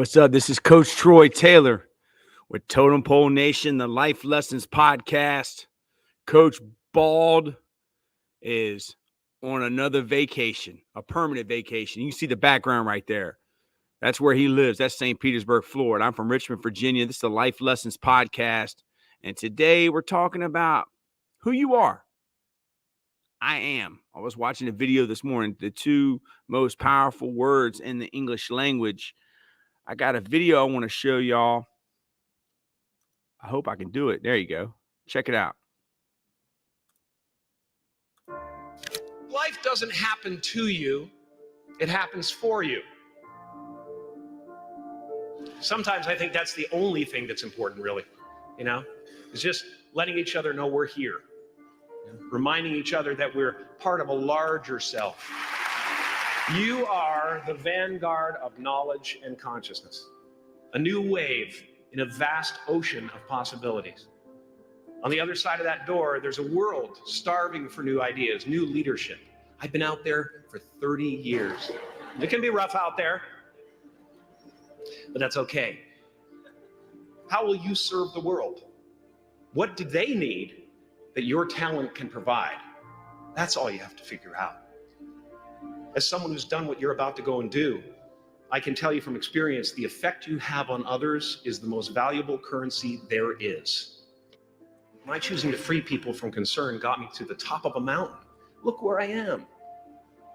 What's up? This is Coach Troy Taylor with Totem Pole Nation, the Life Lessons Podcast. Coach Bald is on another vacation, a permanent vacation. You can see the background right there. That's where he lives. That's St. Petersburg, Florida. I'm from Richmond, Virginia. This is the Life Lessons Podcast. And today we're talking about who you are. I am. I was watching a video this morning, the two most powerful words in the English language. I got a video I want to show y'all. I hope I can do it. There you go. Check it out. Life doesn't happen to you. It happens for you. Sometimes I think that's the only thing that's important, really. It's just letting each other know we're here. Reminding each other that we're part of a larger self. You are the vanguard of knowledge and consciousness, a new wave in a vast ocean of possibilities. On the other side of that door, there's a world starving for new ideas, new leadership. I've been out there for 30 years. It can be rough out there, but that's okay. How will you serve the world? What do they need that your talent can provide? That's all you have to figure out. As someone who's done what you're about to go and do, I can tell you from experience, the effect you have on others is the most valuable currency there is. My choosing to free people from concern got me to the top of a mountain. Look where I am.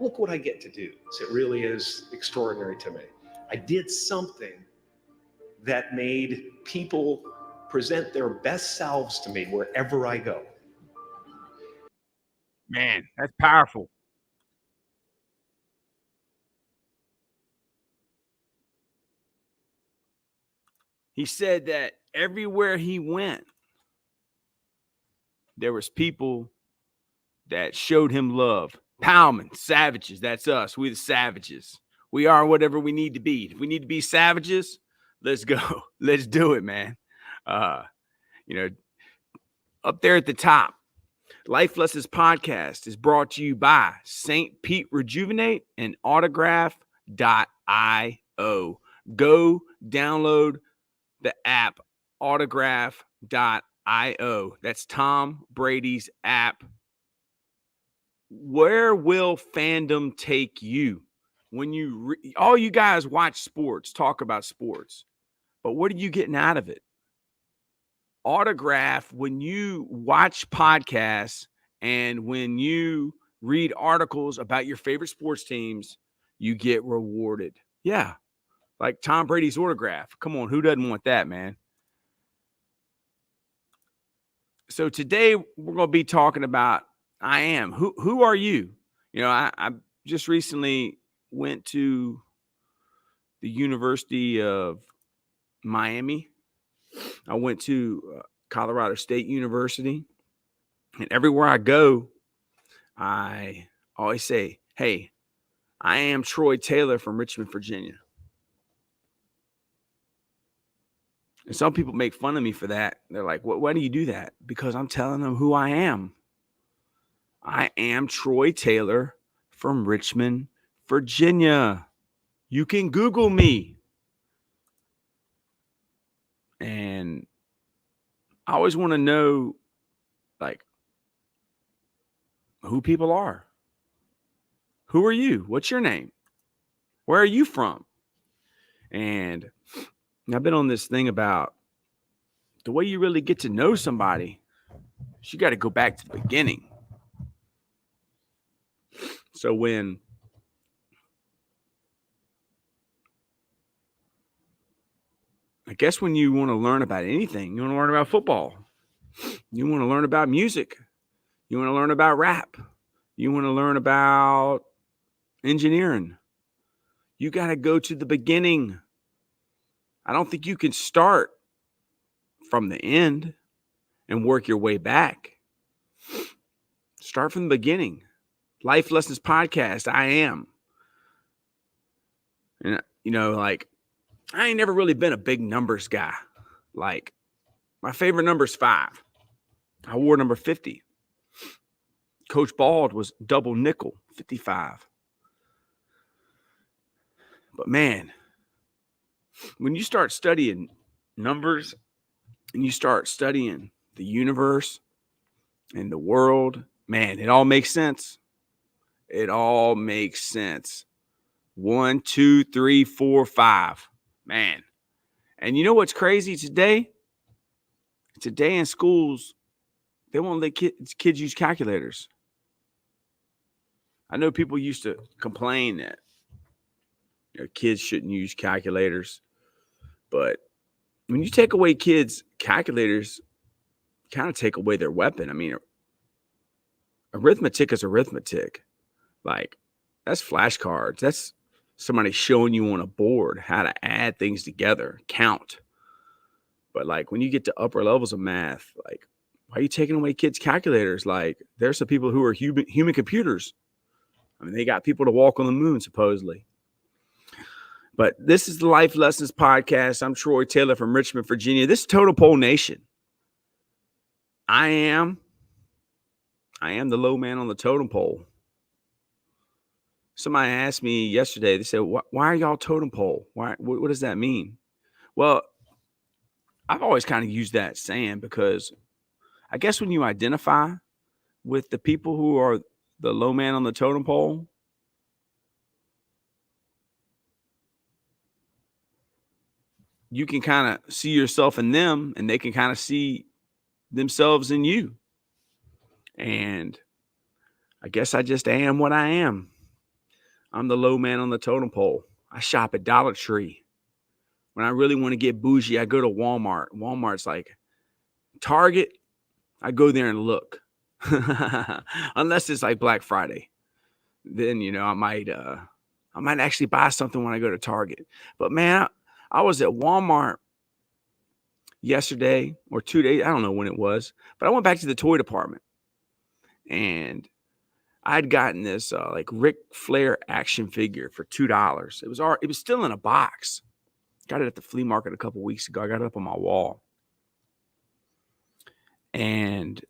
Look what I get to do. So it really is extraordinary to me. I did something that made people present their best selves to me wherever I go. Man, that's powerful. He said that everywhere he went, there was people that showed him love. Powman, savages, that's us. We the savages. We are whatever we need to be. If we need to be savages, let's go. Let's do it, man. Up there at the top, Life Lessons Podcast is brought to you by St. Pete Rejuvenate and Autograph.io. Go download the app Autograph.io. That's Tom Brady's app. Where will fandom take you? When all you guys watch sports, talk about sports, but what are you getting out of it? Autograph, when you watch podcasts and when you read articles about your favorite sports teams, you get rewarded. Yeah. Like Tom Brady's autograph. Come on, who doesn't want that, man? So today we're going to be talking about I am. Who are you? I just recently went to the University of Miami. I went to Colorado State University. And everywhere I go, I always say, hey, I am Troy Taylor from Richmond, Virginia. And some people make fun of me for that. They're like, why do you do that? Because I'm telling them who I am. I am Troy Taylor from Richmond, Virginia. You can Google me. And I always want to know, like, who people are. Who are you? What's your name? Where are you from? And I've been on this thing about the way you really get to know somebody. You got to go back to the beginning. So when you want to learn about anything, you want to learn about football, you want to learn about music, you want to learn about rap, you want to learn about engineering, you got to go to the beginning. I don't think you can start from the end and work your way back. Start from the beginning. Life Lessons Podcast, I am. And, I ain't never really been a big numbers guy. Like, my favorite number is 5. I wore number 50. Coach Bald was double nickel, 55. But man, when you start studying numbers and you start studying the universe and the world, man, it all makes sense. It all makes sense. 1, 2, 3, 4, 5. Man. And you know what's crazy today? Today in schools, they won't let kids use calculators. I know people used to complain that kids shouldn't use calculators, but when you take away kids' calculators, you kind of take away their weapon. I mean, arithmetic is arithmetic. Like, that's flashcards. That's somebody showing you on a board how to add things together, count. But like when you get to upper levels of math, like, why are you taking away kids' calculators? Like, there's some people who are human computers. I mean, they got people to walk on the moon, supposedly. But this is the Life Lessons Podcast. I'm Troy Taylor from Richmond, Virginia. This is Totem Pole Nation. I am the low man on the totem pole. Somebody asked me yesterday, they said, why are y'all totem pole? What does that mean? Well, I've always kind of used that saying because I guess when you identify with the people who are the low man on the totem pole, you can kind of see yourself in them and they can kind of see themselves in you. And I guess I just am what I am. I'm the low man on the totem pole. I shop at Dollar Tree. When I really want to get bougie, I go to Walmart. Walmart's like Target. I go there and look. Unless it's like Black Friday. Then, I might actually buy something when I go to Target. But man, I was at Walmart yesterday or 2 days. I don't know when it was, but I went back to the toy department and I'd gotten this like Ric Flair action figure for $2. It was still in a box. Got it at the flea market a couple weeks ago. I got it up on my wall. And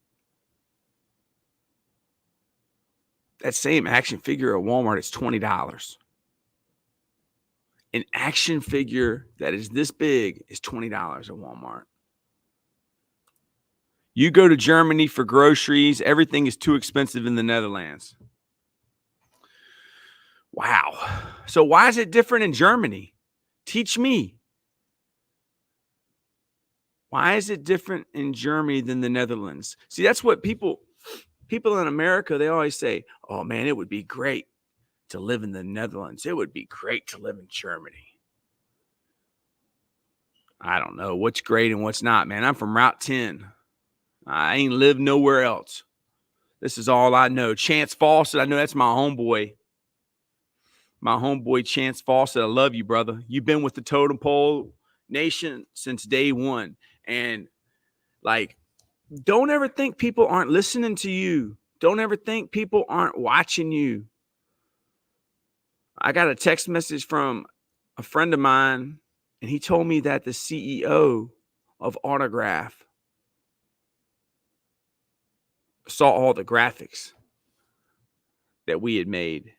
that same action figure at Walmart is $20. An action figure that is this big is $20 at Walmart. You go to Germany for groceries, everything is too expensive in the Netherlands. Wow. So why is it different in Germany? Teach me. Why is it different in Germany than the Netherlands? See, that's what people in America, they always say, oh man, it would be great to live in the Netherlands. It would be great to live in Germany. I don't know what's great and what's not, man. I'm from Route 10. I ain't lived nowhere else. This is all I know. Chance Fawcett, I know that's my homeboy. My homeboy Chance Fawcett. I love you, brother. You've been with the Totem Pole Nation since day one. And like, don't ever think people aren't listening to you. Don't ever think people aren't watching you. I got a text message from a friend of mine, and he told me that the CEO of Autograph saw all the graphics that we had made.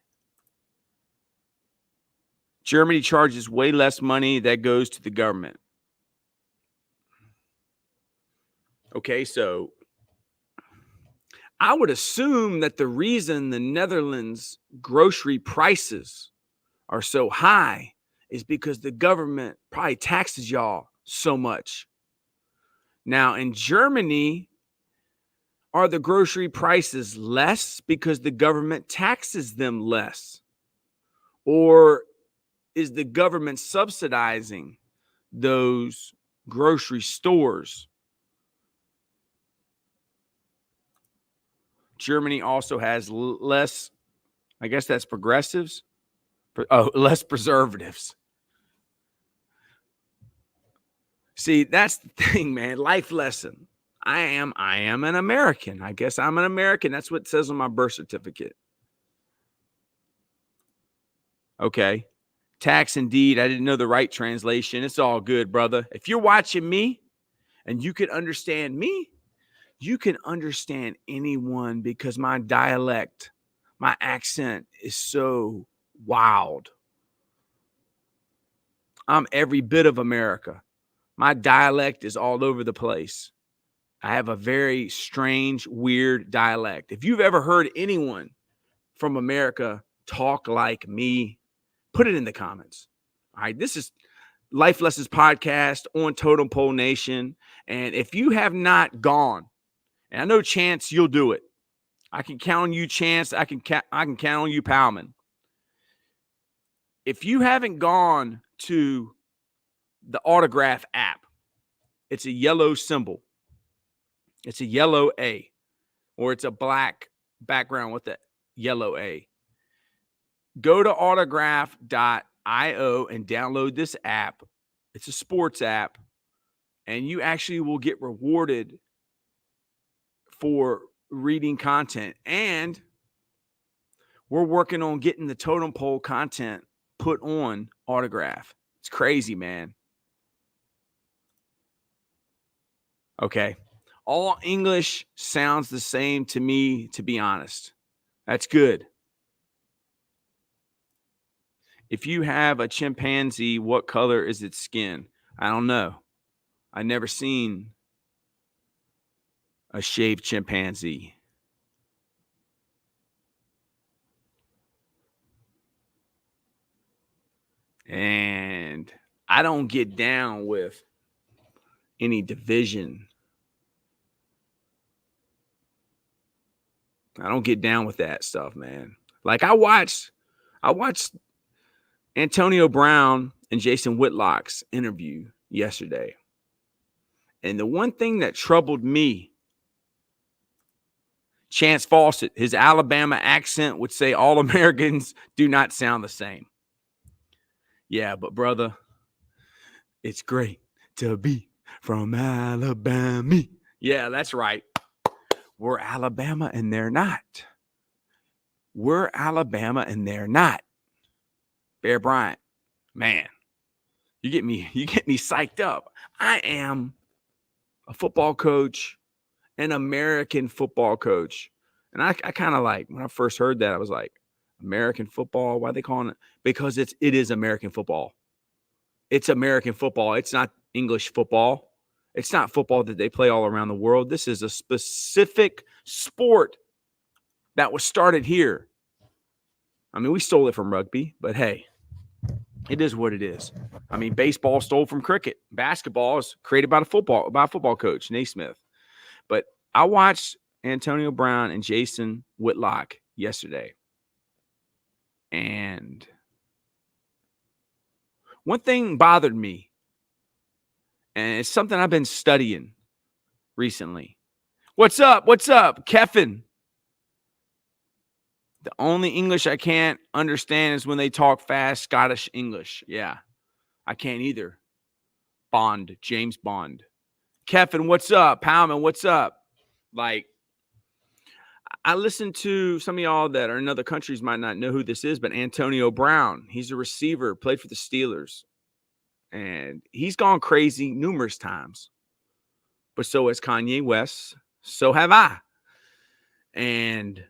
Germany charges way less money that goes to the government. Okay, so I would assume that the reason the Netherlands grocery prices are so high is because the government probably taxes y'all so much. Now, in Germany, are the grocery prices less because the government taxes them less? Or is the government subsidizing those grocery stores? Germany also has less, I guess that's progressives. Less preservatives. See, that's the thing, man. Life lesson. I am an American. I guess I'm an American. That's what it says on my birth certificate. Okay. Tax indeed. I didn't know the right translation. It's all good, brother. If you're watching me and you can understand me, you can understand anyone because my dialect, my accent is so wild. I'm every bit of America. My dialect is all over the place. I have a very strange, weird dialect. If you've ever heard anyone from America talk like me, put it in the comments. All right. This is Life Lessons Podcast on Totem Pole Nation. And if you have not gone, and I know Chance, you'll do it. I can count on you, Chance. I can count on you, Palman. If you haven't gone to the Autograph app, it's a yellow symbol. It's a yellow A, or it's a black background with a yellow A. Go to autograph.io and download this app. It's a sports app, and you actually will get rewarded for reading content. And we're working on getting the Totem Pole content put on Autograph. It's crazy, man. Okay. All English sounds the same to me, to be honest. That's good. If you have a chimpanzee, what color is its skin? I don't know. I've never seen a shaved chimpanzee. And I don't get down with any division. I don't get down with that stuff, man. Like I watched Antonio Brown and Jason Whitlock's interview yesterday. And the one thing that troubled me, Chance Fawcett, his Alabama accent would say all Americans do not sound the same. Yeah, but brother, it's great to be from Alabama. Yeah, that's right. We're Alabama and they're not. We're Alabama and they're not. Bear Bryant, man, you get me psyched up. I am a football coach, an American football coach. And I kind of like, when I first heard that, I was like, American football, why are they calling it? Because it is American football. It's American football. It's not English football. It's not football that they play all around the world. This is a specific sport that was started here. I mean, we stole it from rugby, but hey, it is what it is. I mean, baseball stole from cricket. Basketball is created by a football coach, Naismith. But I watched Antonio Brown and Jason Whitlock yesterday. And one thing bothered me, and it's something I've been studying recently. What's up? What's up, Keffin? The only English I can't understand is when they talk fast Scottish English. Yeah, I can't either. Bond, James Bond. Keffin, what's up? Palman, what's up? Like, I listen to some of y'all that are in other countries might not know who this is, but Antonio Brown, he's a receiver, played for the Steelers. And he's gone crazy numerous times. But so has Kanye West. So have I. And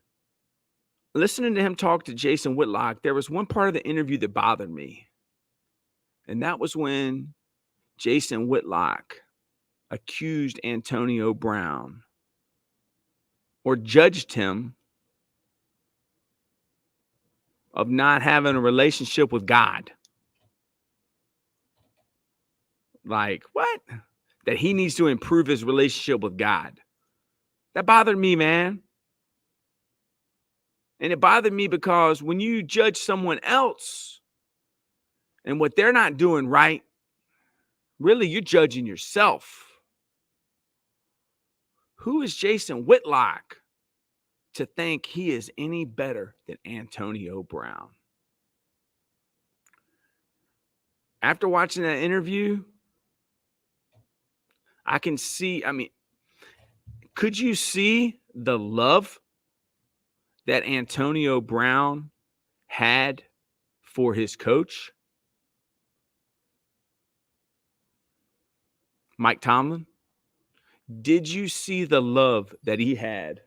listening to him talk to Jason Whitlock, there was one part of the interview that bothered me. And that was when Jason Whitlock accused Antonio Brown or judged him of not having a relationship with God. Like, what? That he needs to improve his relationship with God. That bothered me, man. And it bothered me because when you judge someone else and what they're not doing right, really, you're judging yourself. Who is Jason Whitlock to think he is any better than Antonio Brown? After watching that interview, I can see, could you see the love that Antonio Brown had for his coach, Mike Tomlin? Did you see the love that he had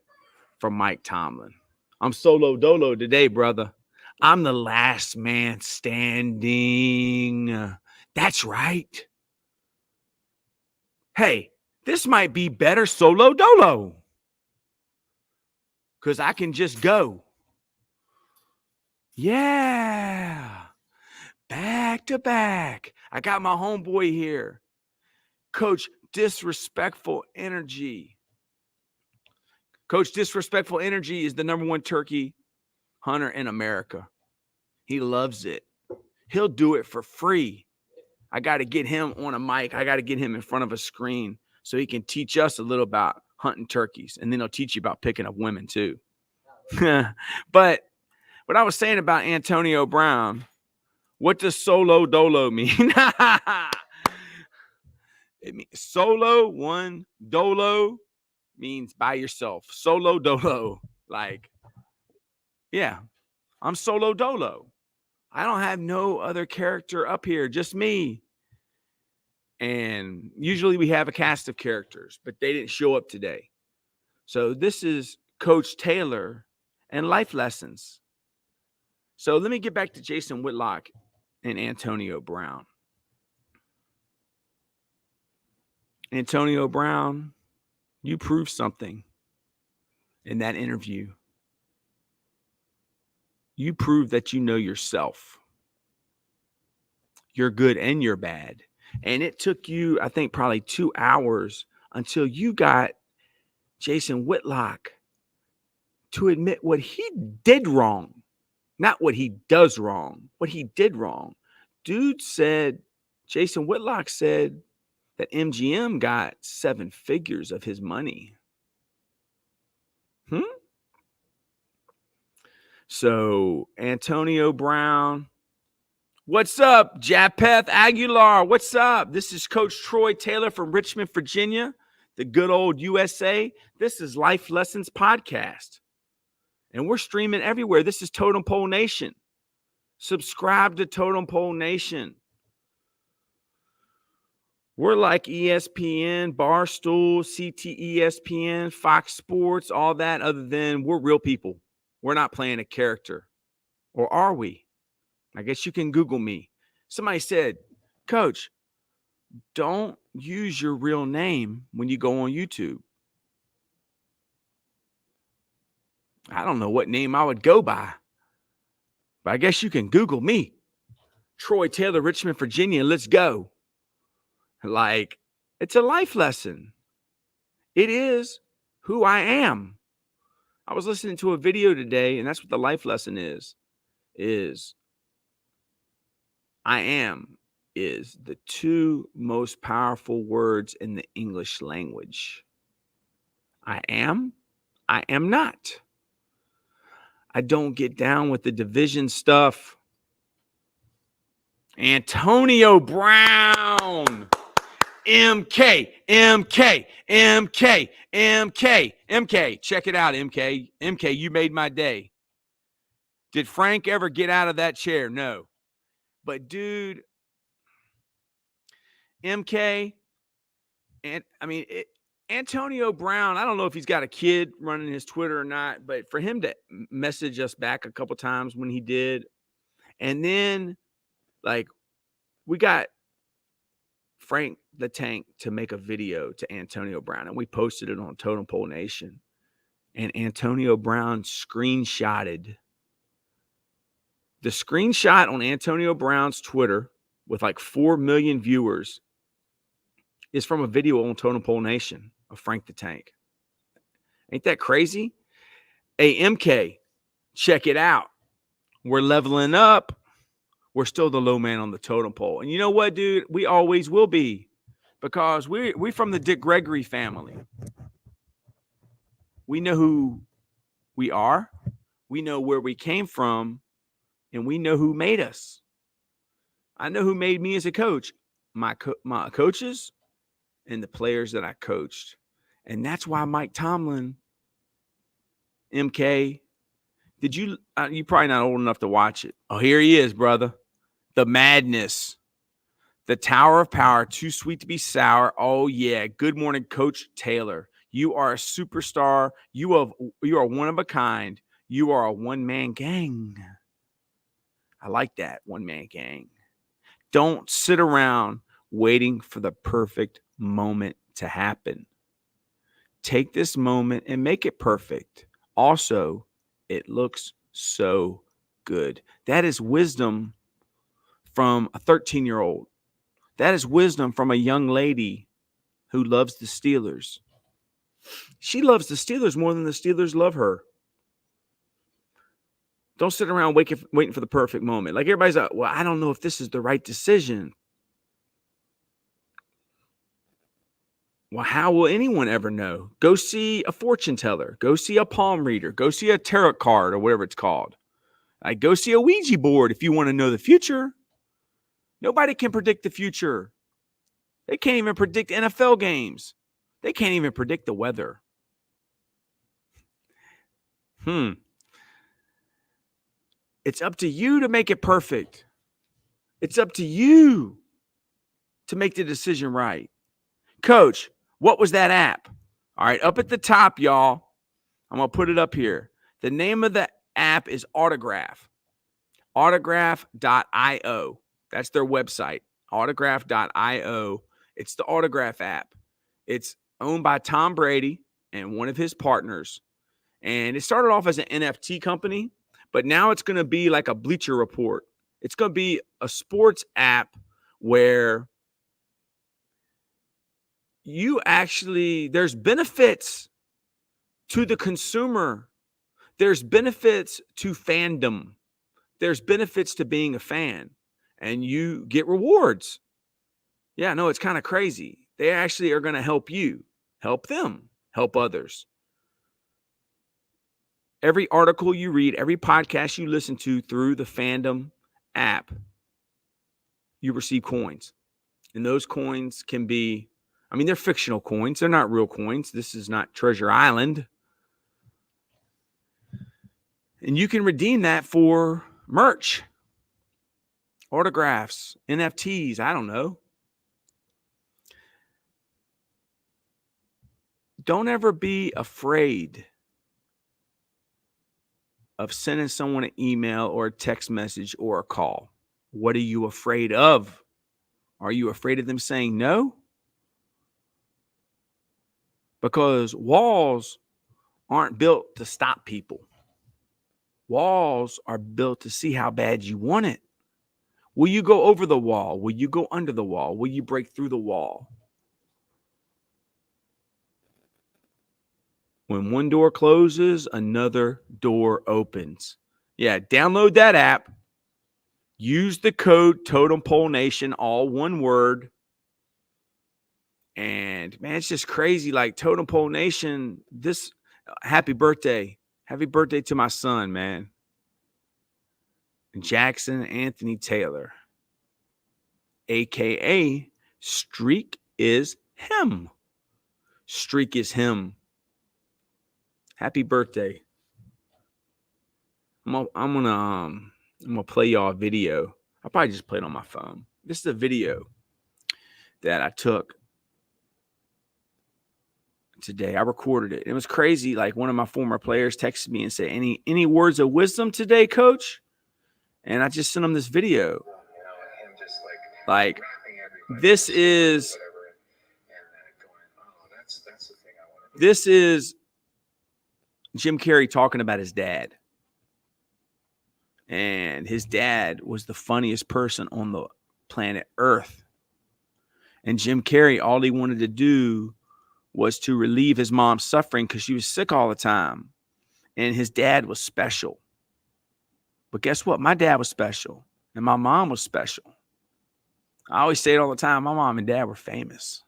for Mike Tomlin? I'm solo dolo today, brother. I'm the last man standing. That's right. Hey, this might be better solo dolo. Because I can just go. Yeah. Back to back. I got my homeboy here. Coach Disrespectful Energy. Coach Disrespectful Energy is the #1 turkey hunter in America. He loves it. He'll do it for free. I got to get him on a mic. I got to get him in front of a screen so he can teach us a little about hunting turkeys. And then he'll teach you about picking up women too. But what I was saying about Antonio Brown, what does solo dolo mean? It means solo, one, dolo means by yourself. Solo dolo. Like, yeah, I'm solo dolo. I don't have no other character up here, just me. And usually we have a cast of characters, but they didn't show up today. So this is Coach Taylor and life lessons. So let me get back to Jason Whitlock and Antonio Brown. Antonio Brown, you proved something in that interview. You proved that you know yourself. You're good and you're bad. And it took you, I think, probably 2 hours until you got Jason Whitlock to admit what he did wrong. Not what he does wrong, what he did wrong. Dude said, Jason Whitlock said that MGM got 7 figures of his money. So Antonio Brown, what's up? Japeth Aguilar, what's up? This is Coach Troy Taylor from Richmond, Virginia, the good old USA. This is Life Lessons Podcast. And we're streaming everywhere. This is Totem Pole Nation. Subscribe to Totem Pole Nation. We're like ESPN, Barstool, CTESPN, Fox Sports, all that, other than we're real people. We're not playing a character. Or are we? I guess you can Google me. Somebody said, Coach, don't use your real name when you go on YouTube. I don't know what name I would go by, but I guess you can Google me. Troy Taylor, Richmond, Virginia. Let's go. Like, it's a life lesson. It is who I am. I was listening to a video today, and that's what the life lesson is I am is the 2 most powerful words in the English language. I am not. I don't get down with the division stuff. Antonio Brown. MK. Check it out, MK. MK, you made my day. Did Frank ever get out of that chair? No. But dude, MK, and I mean, Antonio Brown, I don't know if he's got a kid running his Twitter or not, but for him to message us back a couple times when he did, and then like we got Frank the Tank to make a video to Antonio Brown, and we posted it on Totem Pole Nation, and Antonio Brown screenshotted the screenshot on Antonio Brown's Twitter with like 4 million viewers is from a video on Totem Pole Nation of Frank the Tank. Ain't that crazy? Hey, MK, check it out. We're leveling up. We're still the low man on the totem pole. And you know what, dude? We always will be, because we're from the Dick Gregory family. We know who we are. We know where we came from, and we know who made us. I know who made me as a coach. My coaches and the players that I coached. And that's why Mike Tomlin, MK, did you you're probably not old enough to watch it. Oh, here he is, brother. The Madness. The Tower of Power, Too Sweet to Be Sour. Oh, yeah. Good morning, Coach Taylor. You are a superstar. You are one of a kind. You are a one-man gang. I like that, one-man gang. Don't sit around waiting for the perfect moment to happen. Take this moment and make it perfect. Also, it looks so good. That is wisdom from a 13-year-old. That is wisdom from a young lady who loves the Steelers. She loves the Steelers more than the Steelers love her. Don't sit around waiting for the perfect moment. Like everybody's like, well, I don't know if this is the right decision. Well, how will anyone ever know? Go see a fortune teller. Go see a palm reader. Go see a tarot card or whatever it's called. Like, go see a Ouija board if you want to know the future. Nobody can predict the future. They can't even predict NFL games. They can't even predict the weather. It's up to you to make it perfect. It's up to you to make the decision right. Coach, what was that app? All right, up at the top, y'all. I'm going to put it up here. The name of the app is Autograph. Autograph.io. That's their website. Autograph.io. It's the Autograph app. It's owned by Tom Brady and one of his partners. And it started off as an NFT company, but now it's going to be like a Bleacher Report. It's going to be a sports app where there's benefits to the consumer. There's benefits to fandom. There's benefits to being a fan, and you get rewards. Yeah, no, it's kind of crazy. They actually are going to help you, help them, help others. Every article you read, every podcast you listen to through the Fandom app, you receive coins. And those coins can be, they're fictional coins. They're not real coins. This is not Treasure Island. And you can redeem that for merch, autographs, NFTs. I don't know. Don't ever be afraid of sending someone an email or a text message or a call. What are you afraid of? Are you afraid of them saying no? Because walls aren't built to stop people. Walls are built to see how bad you want it. Will you go over the wall? Will you go under the wall? Will you break through the wall? When one door closes, another door opens. Yeah, download that app. Use the code Totem Pole Nation, all one word. And man, it's just crazy. Like Totem Pole Nation, happy birthday. Happy birthday to my son, man. Jackson Anthony Taylor, a.k.a. Streak is him. Streak is him. Happy birthday. I'm gonna play y'all a video. I'll probably just play it on my phone. This is a video that I took today. I recorded it. It was crazy. Like one of my former players texted me and said, any words of wisdom today, coach? And I just sent him this video. Like this is Jim Carrey talking about his dad. And his dad was the funniest person on the planet Earth. And Jim Carrey, all he wanted to do was to relieve his mom's suffering because she was sick all the time. And his dad was special. But guess what? My dad was special. And my mom was special. I always say it all the time. My mom and dad were famous.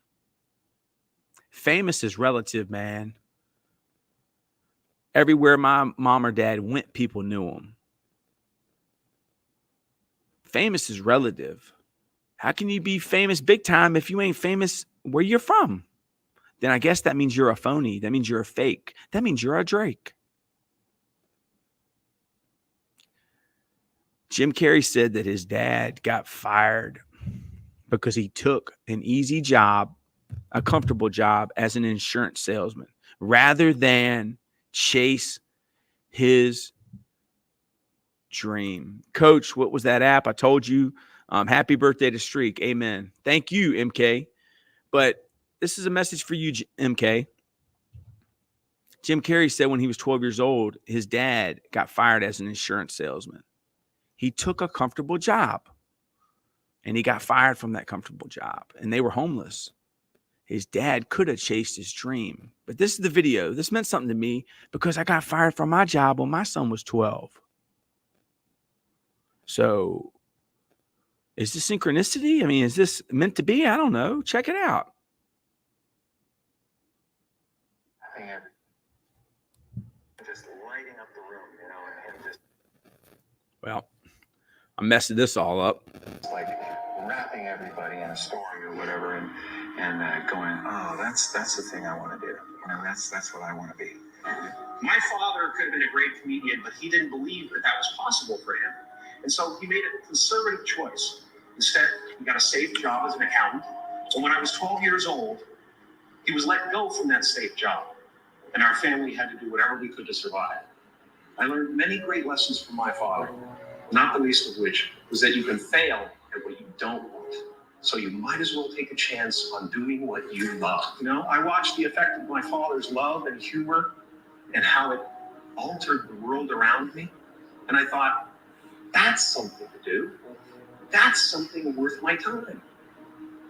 Famous is relative, man. Everywhere my mom or dad went, people knew them. Famous is relative. How can you be famous big time if you ain't famous where you're from? Then I guess that means you're a phony. That means you're a fake. That means you're a Drake. Jim Carrey said that his dad got fired because he took an easy job, a comfortable job as an insurance salesman, rather than chase his dream. Coach, what was that app? I told you Happy birthday to Streak. Amen. Thank you, MK. But this is a message for you, MK. Jim Carrey said when he was 12 years old, his dad got fired as an insurance salesman. He took a comfortable job and he got fired from that comfortable job, and they were homeless. His dad could have chased his dream. But this is the video. This meant something to me because I got fired from my job when my son was 12. So is this synchronicity? I mean, is this meant to be? I don't know. Check it out. Just lighting up the room, you know, and just. Well, I'm messing this all up. It's like wrapping everybody in a story or whatever, and going, oh, that's the thing I want to do. You know, that's what I want to be. My father could have been a great comedian, but he didn't believe that was possible for him. And so he made a conservative choice. Instead, he got a safe job as an accountant. And when I was 12 years old, he was let go from that safe job. And our family had to do whatever we could to survive. I learned many great lessons from my father, not the least of which was that you can fail at what you don't want. So you might as well take a chance on doing what you love. You know, I watched the effect of my father's love and humor and how it altered the world around me. And I thought, that's something to do. That's something worth my time.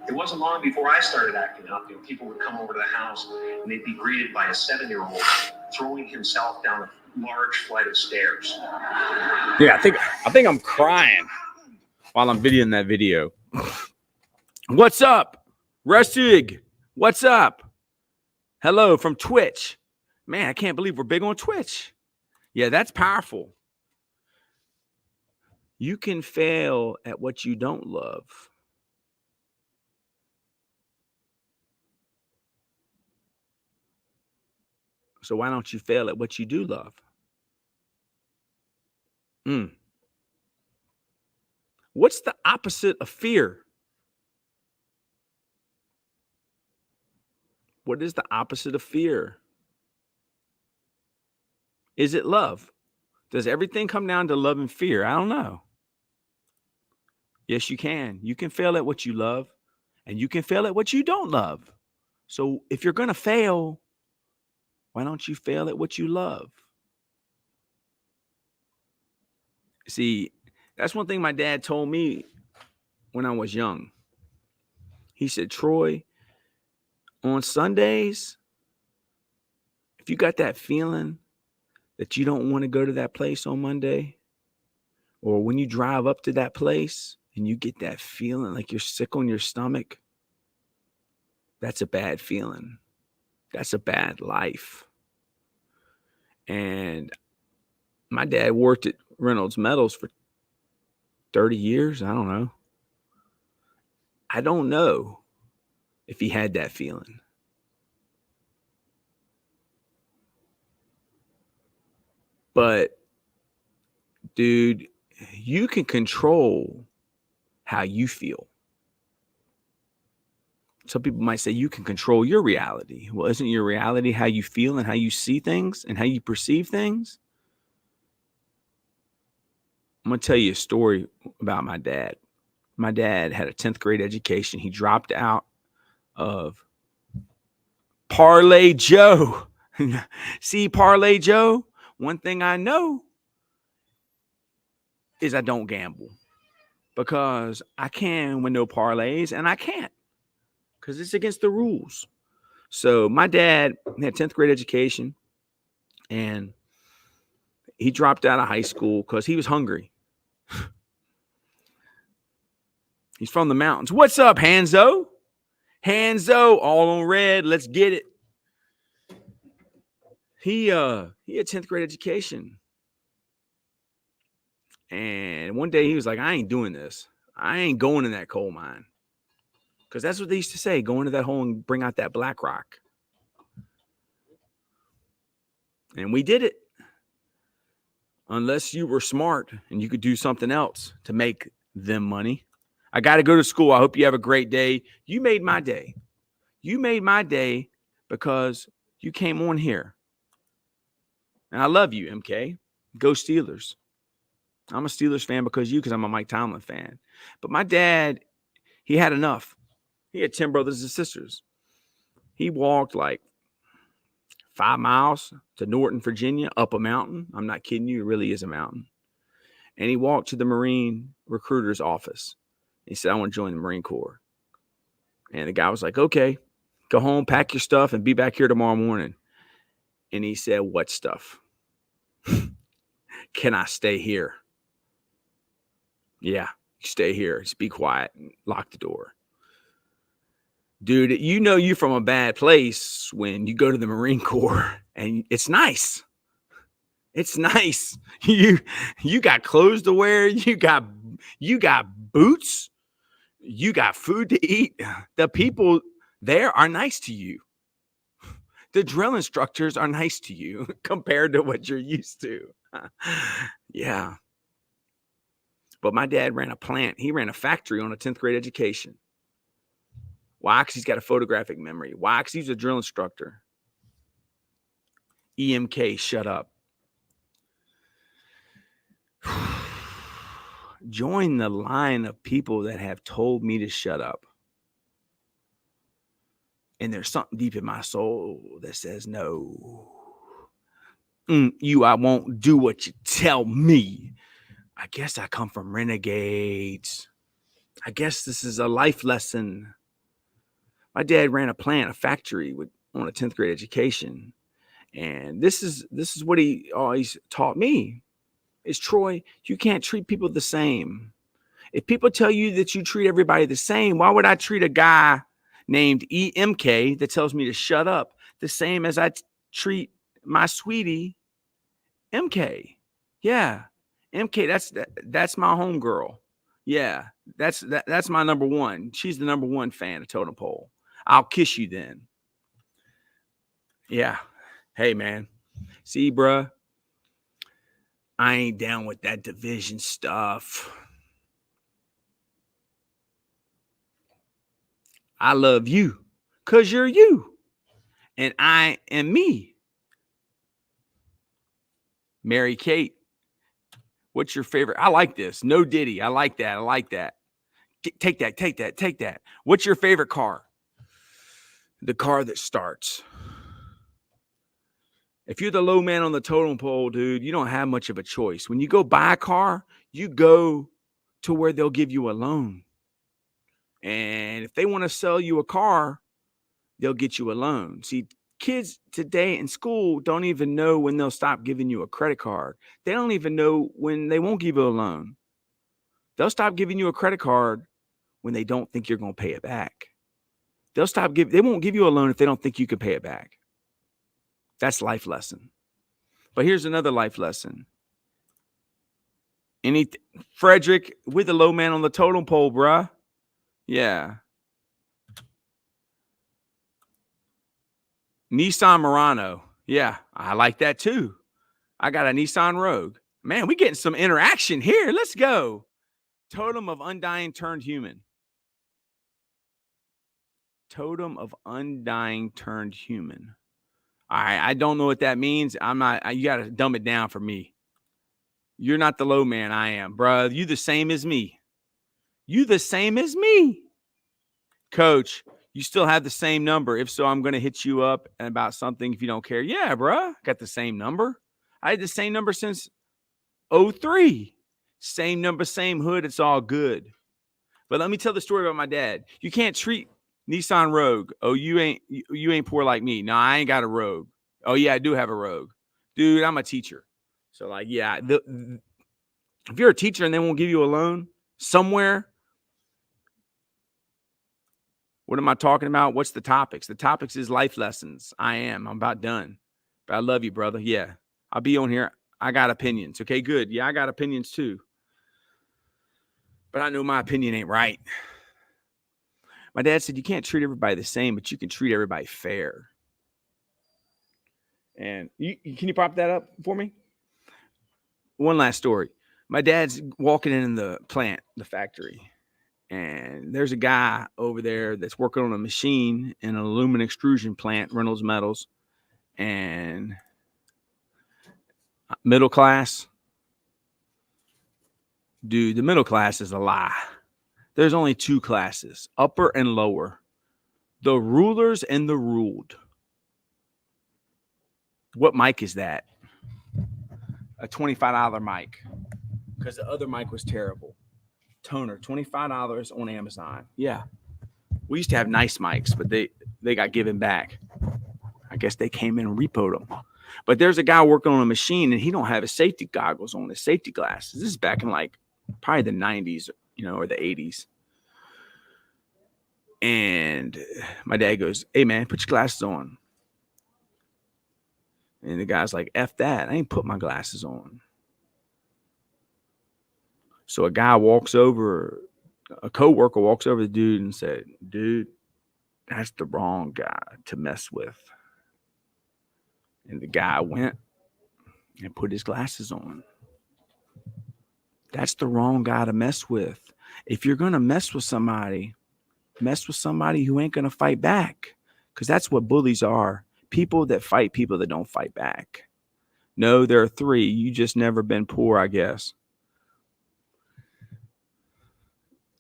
It wasn't long before I started acting up. You know, people would come over to the house and they'd be greeted by a 7-year-old throwing himself down a large flight of stairs. Yeah, I think I'm crying while I'm videoing that video. What's up, Rustig? What's up? Hello from Twitch. Man, I can't believe we're big on Twitch. Yeah, that's powerful. You can fail at what you don't love. So why don't you fail at what you do love? What's the opposite of fear? What is the opposite of fear? Is it love? Does everything come down to love and fear? I don't know. Yes, you can. You can fail at what you love, and you can fail at what you don't love. So if you're going to fail, why don't you fail at what you love? See, that's one thing my dad told me when I was young. He said, Troy, on Sundays, if you got that feeling that you don't want to go to that place on Monday, or when you drive up to that place and you get that feeling like you're sick on your stomach, that's a bad feeling. That's a bad life. And my dad worked at Reynolds Metals for 30 years. I don't know. I don't know if he had that feeling. But, dude, you can control how you feel. Some people might say you can control your reality. Well, isn't your reality how you feel and how you see things and how you perceive things? I'm going to tell you a story about my dad. My dad had a 10th grade education. He dropped out of Parlay Joe. See, Parlay Joe, one thing I know is I don't gamble because I can win no parlays and I can't because it's against the rules. So my dad had 10th grade education and he dropped out of high school because he was hungry. He's from the mountains. What's up, Hanzo? Hanzo, all on red. Let's get it. He had 10th grade education. And one day he was like, I ain't doing this. I ain't going in that coal mine. Because that's what they used to say, go into that hole and bring out that black rock. And we did it. Unless you were smart and you could do something else to make them money. I got to go to school. I hope you have a great day. You made my day. You made my day because you came on here. And I love you, MK. Go Steelers. I'm a Steelers fan because I'm a Mike Tomlin fan. But my dad, he had enough. He had 10 brothers and sisters. He walked like 5 miles to Norton, Virginia, up a mountain. I'm not kidding you. It really is a mountain. And he walked to the Marine recruiter's office. He said, I want to join the Marine Corps. And the guy was like, okay, go home, pack your stuff, and be back here tomorrow morning. And he said, what stuff? Can I stay here? Yeah, stay here. Just be quiet and lock the door. Dude, you know you from a bad place when you go to the Marine Corps, and it's nice. It's nice. You got clothes to wear. You got boots. You got food to eat. The people there are nice to you. The drill instructors are nice to you compared to what you're used to. Yeah. But my dad ran a plant. He ran a factory on a 10th grade education. Why? Because he's got a photographic memory. Why? Because he's a drill instructor. EMK, shut up. Join the line of people that have told me to shut up. And there's something deep in my soul that says, no. I won't do what you tell me. I guess I come from renegades. I guess this is a life lesson. My dad ran a plant, a factory on a 10th grade education. And this is what he always taught me is, Troy, you can't treat people the same. If people tell you that you treat everybody the same, why would I treat a guy named EMK that tells me to shut up the same as I treat my sweetie MK? Yeah. MK, that's my homegirl. Yeah. That's my number one. She's the number one fan of Totem Pole. I'll kiss you then. Yeah. Hey, man. See, bruh, I ain't down with that division stuff. I love you because you're you. And I am me. Mary Kate, what's your favorite? I like this. No Diddy. I like that. I like that. Take that. What's your favorite car? The car that starts. If you're the low man on the totem pole, dude, you don't have much of a choice. When you go buy a car, you go to where they'll give you a loan. And if they want to sell you a car, they'll get you a loan. See, kids today in school don't even know when they'll stop giving you a credit card. They don't even know when they won't give you a loan. They'll stop giving you a credit card when they don't think you're going to pay it back. They won't give you a loan if they don't think you can pay it back. That's life lesson. But here's another life lesson. Frederick, we're the low man on the totem pole, bruh. Yeah. Nissan Murano. Yeah, I like that too. I got a Nissan Rogue. Man, we getting some interaction here. Let's go. Totem of undying turned human. Totem of undying turned human. All right, I don't know what that means. You got to dumb it down for me. You're not the low man. I am, bro. You the same as me. You the same as me. Coach, you still have the same number. If so, I'm going to hit you up about something if you don't care. Yeah, bro. Got the same number. I had the same number since 03. Same number, same hood. It's all good. But let me tell the story about my dad. You can't treat Nissan Rogue. Oh, you ain't poor like me. No, I ain't got a Rogue. Oh, yeah, I do have a Rogue. Dude, I'm a teacher. So, like, yeah, if you're a teacher and they won't give you a loan somewhere, what am I talking about? What's the topics? The topics is life lessons. I'm about done. But I love you, brother. Yeah, I'll be on here. I got opinions. Okay, good. Yeah, I got opinions too. But I know my opinion ain't right. My dad said you can't treat everybody the same, but you can treat everybody fair. And can you pop that up for me? One last story. My dad's walking in the plant, the factory, and there's a guy over there that's working on a machine in an aluminum extrusion plant, Reynolds Metals, and middle class. Dude, the middle class is a lie. There's only two classes, upper and lower. The rulers and the ruled. What mic is that? A $25 mic. Because the other mic was terrible. Toner, $25 on Amazon. Yeah. We used to have nice mics, but they got given back. I guess they came in and repoed them. But there's a guy working on a machine, and he don't have his safety goggles on, his safety glasses. This is back in like probably the 90s, or the 80s. And my dad goes, "Hey, man, put your glasses on." And the guy's like, "F that. I ain't put my glasses on." So a coworker walks over to the dude and said, "Dude, that's the wrong guy to mess with." And the guy went and put his glasses on. That's the wrong guy to mess with. If you're going to mess with somebody who ain't going to fight back. Because that's what bullies are. People that fight people that don't fight back. No, there are three. You just never been poor, I guess.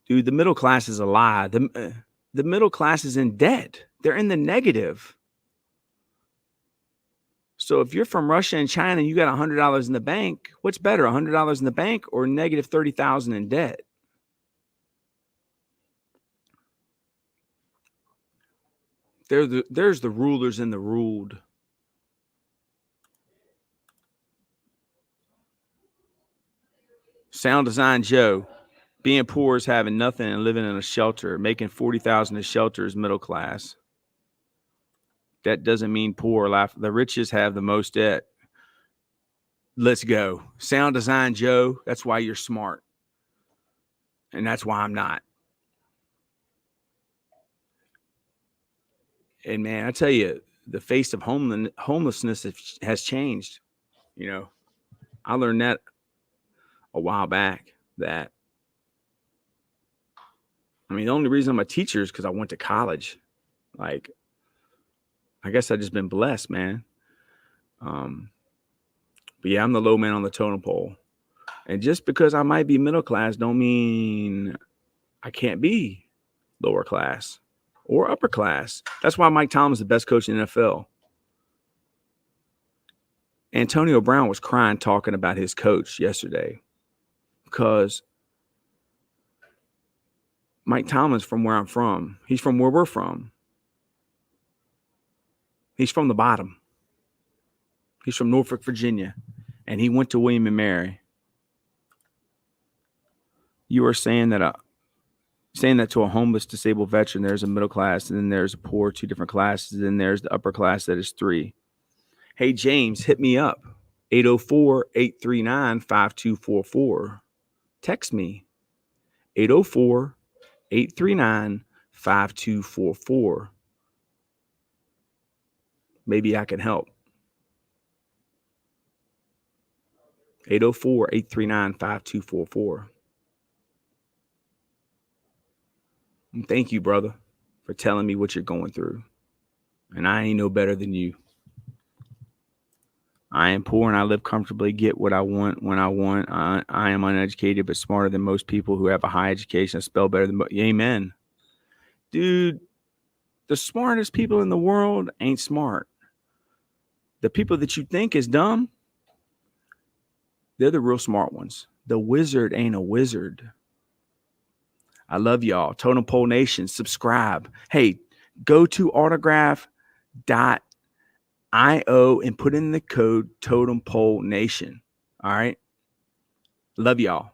Dude, the middle class is a lie. The middle class is in debt. They're in the negative. So if you're from Russia and China and you got $100 in the bank, what's better, $100 in the bank or negative $30,000 in debt? There's the rulers and the ruled. Sound Design Joe. Being poor is having nothing and living in a shelter. Making $40,000 a shelter is middle class. That doesn't mean poor. The richest have the most debt. Let's go. Sound Design Joe. That's why you're smart. And that's why I'm not. And man, I tell you, the face of homelessness has changed. I learned that a while back. The only reason I'm a teacher is because I went to college. Like, I guess I've just been blessed, man. But yeah, I'm the low man on the totem pole. And just because I might be middle class don't mean I can't be lower class or upper class. That's why Mike Tomlin is the best coach in the NFL. Antonio Brown was crying talking about his coach yesterday because Mike Tomlin's from where I'm from. He's from where we're from. He's from the bottom. He's from Norfolk, Virginia, and he went to William and Mary. You are saying that to a homeless, disabled veteran, there's a middle class, and then there's a poor, two different classes, and then there's the upper class that is three. Hey, James, hit me up. 804-839-5244. Text me. 804-839-5244. Maybe I can help. 804-839-5244. And thank you, brother, for telling me what you're going through. And I ain't no better than you. I am poor and I live comfortably, get what I want when I want. I am uneducated but smarter than most people who have a high education. I spell better than amen. Dude, the smartest people in the world ain't smart. The people that you think is dumb, they're the real smart ones. The wizard ain't a wizard. I love y'all. Totem Pole Nation, subscribe. Hey, go to autograph.io and put in the code Totem Pole Nation. All right. Love y'all.